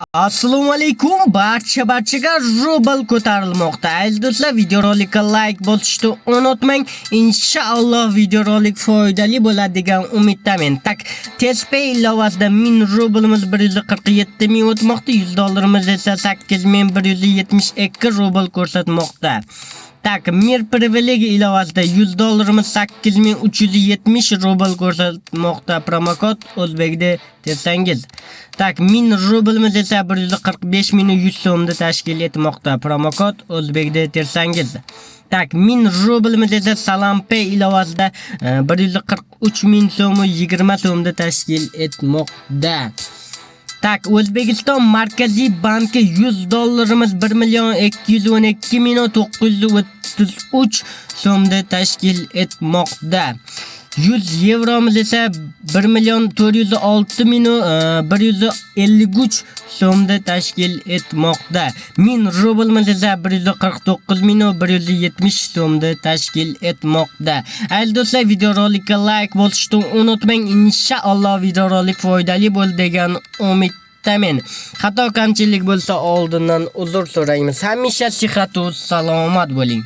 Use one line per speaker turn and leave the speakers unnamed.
Assalomu alaykum barchaga rubl ko'tarilmoqda. Aziz do'stlar, videorolikka like bosishni unutmang. Inshaalloh videorolik foydali bo'ladi degan umiddaman. Tak, TSP ilovasida 1000 rublimiz 147 ming o'tmoqda, 100 dollarimiz esa 8172 rubl ko'rsatmoqda. Tak, Mir privilegi ilovasida 100 dollarimiz 8370 rubl ko'rsatmoqda. Promokod o'zbekda tersangiz. Tak, 1000 rublimiz esa 145100 so'mda tashkil etmoqda. Promokod o'zbekda tersangiz. Tak, 1000 rublimiz esa Salam Pay ilovasida 143000 so'm 20 so'mda tashkil etmoqda. Tak, O'zbekiston Markaziy banki 100 dollarimiz 1,212,933 so'mda tashkil etmoqda. 100 yevromiz esa 1,406,153 so'mda tashkil etmoqda. 1000 rublimiz esa 1,49170 so'mda tashkil etmoqda. Aziz do'stlar, videorolikka like bosishni unutmang. Inshaalloh videorolik foydali bo'ldi degan umiddaman. Xato kamchilik bo'lsa oldindan uzr so'raymiz. Hamisha sihat va salomat bo'ling.